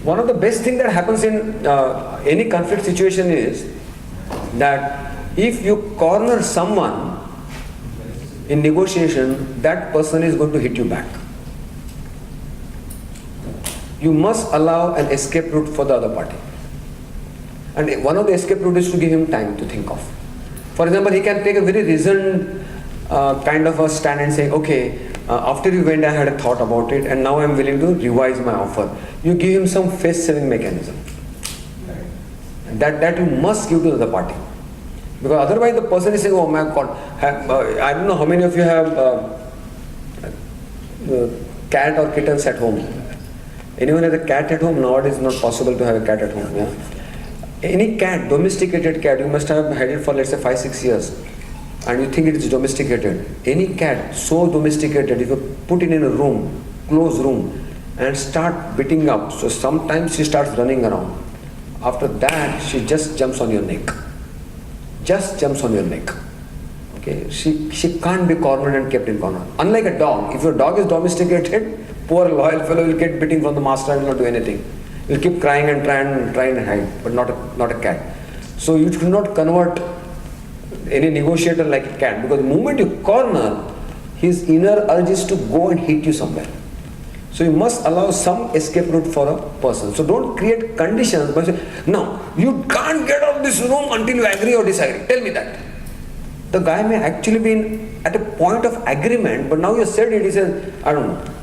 one of the best thing that happens in any conflict situation is that if you corner someone in negotiation, that person is going to hit you back. You must allow an escape route for the other party. And one of the escape route is to give him time to think of. For example, he can take a very reasoned kind of a stand and say, okay, after you went, I had a thought about it, and now I'm willing to revise my offer. You give him some face-saving mechanism. That you must give to the other party. Because otherwise the person is saying, oh my God, I don't know how many of you have cat or kittens at home. Anyone has a cat at home? No, it is not possible to have a cat at home. Yeah? Any cat, domesticated cat, you must have had it for let's say 5-6 years, and you think it is domesticated. Any cat so domesticated, if you put it in a room, closed room, and start beating up, so sometimes she starts running around. After that, she just jumps on your neck. Just jumps on your neck. Okay, she can't be cornered and kept in corner. Unlike a dog, if your dog is domesticated, poor loyal fellow will get beating from the master and will not do anything. He'll keep crying and try and hide, but not a cat. So you should not convert any negotiator like a cat, because the moment you corner, his inner urge is to go and hit you somewhere. So you must allow some escape route for a person. So don't create conditions by saying, no, you can't get out of this room until you agree or disagree. Tell me that. The guy may actually be at a point of agreement, but now you said it, he says, I don't know.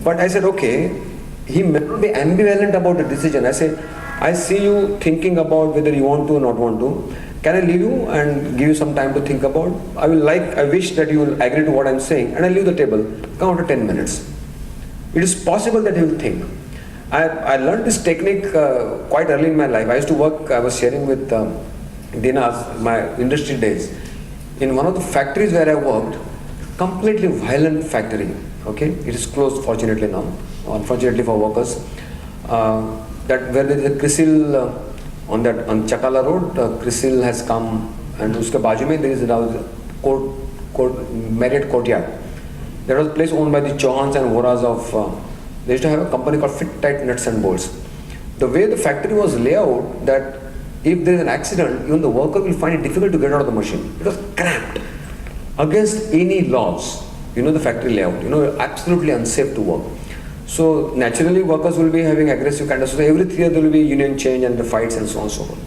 But I said, okay, he may not be ambivalent about the decision. I say, I see you thinking about whether you want to or not want to. Can I leave you and give you some time to think about? I wish that you will agree to what I'm saying, and I'll leave the table. Come after 10 minutes. It is possible that he will think. I learned this technique quite early in my life. I used to work, I was sharing with Dinas, my industry days. In one of the factories where I worked, completely violent factory. Okay, it is closed fortunately now, unfortunately for workers. That where there is a CRISIL on Chakala Road, CRISIL has come, and uske baaju mein there is a Marriott Courtyard. That was a place owned by the Chauhans and Vohras of. They used to have a company called Fit Tight Nuts and Bolts. The way the factory was laid out, that if there is an accident, even the worker will find it difficult to get out of the machine. It was cramped against any laws. You know the factory layout. You know, absolutely unsafe to work. So naturally, workers will be having aggressive kind of. So every 3 years there will be union change and the fights and so on and so forth.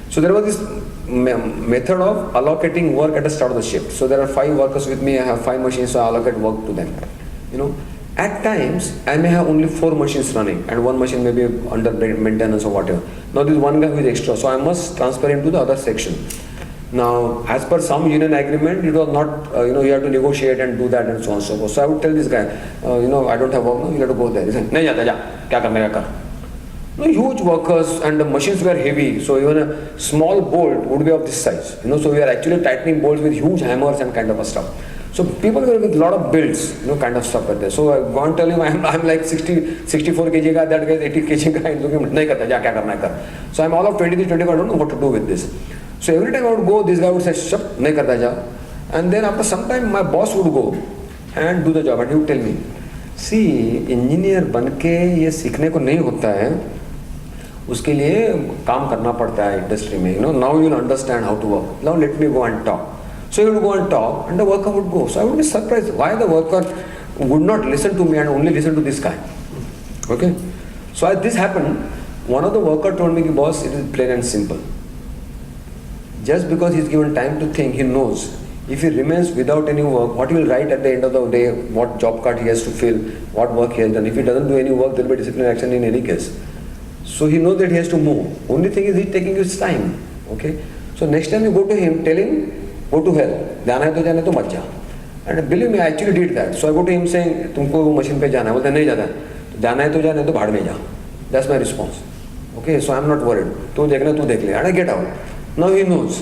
So there was this method of allocating work at the start of the shift. So there are 5 workers with me. I have 5 machines, so I allocate work to them. You know, at times I may have only 4 machines running, and 1 machine may be under maintenance or whatever. Now there is 1 guy who is extra, so I must transfer him to the other section. Now, as per some union agreement, it was not, you have to negotiate and do that and so on and so forth. So I would tell this guy, I don't have work, no, you have to go there. He said, nahi jata, ja, kya karna kar. No, huge workers, and the machines were heavy, so even a small bolt would be of this size. So we are actually tightening bolts with huge hammers and kind of a stuff. So people were with a lot of builds, kind of stuff like that. So I go and tell him, I'm like 64 kg guy, that guy is 80 kg guy, and looking, nahi karta, ja, kya karna kar. So I'm all of 23, 24, I don't know what to do with this. So every time I would go, this guy would say, shut, nahi karta ja. And then after some time, my boss would go and do the job, and he would tell me, see, engineer बनके ये सीखने को नहीं होता है, उसके लिए काम करना पड़ता है industry में. Now you'll understand how to work. Now let me go and talk. So he would go and talk, and the worker would go. So I would be surprised why the worker would not listen to me and only listen to this guy. Okay. So as this happened, one of the worker told me, boss, it is plain and simple. Just because he's given time to think, he knows if he remains without any work, what he will write at the end of the day, what job card he has to fill, what work he has done. If he doesn't do any work, there will be disciplinary action in any case. So he knows that he has to move. Only thing is he's taking his time. Okay. So next time you go to him, tell him, go to hell. जाना है तो जाने तो मत जा. And believe me, I actually did that. So I go to him saying, तुमको वो machine पे जाना है. बोलते नहीं जाना है. जाना है तो जाने तो भाड़ में जा. That's my response. Okay. So I'm not worried. तू देखना तू देख ले. And I get out. Now he knows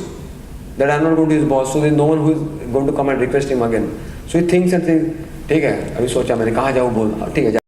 that I'm not going to his boss, so there is no one who is going to come and request him again. So he thinks and thinks, ठीक है, अभी सोचा मैंने कहाँ जाऊँ बोल, ठीक है.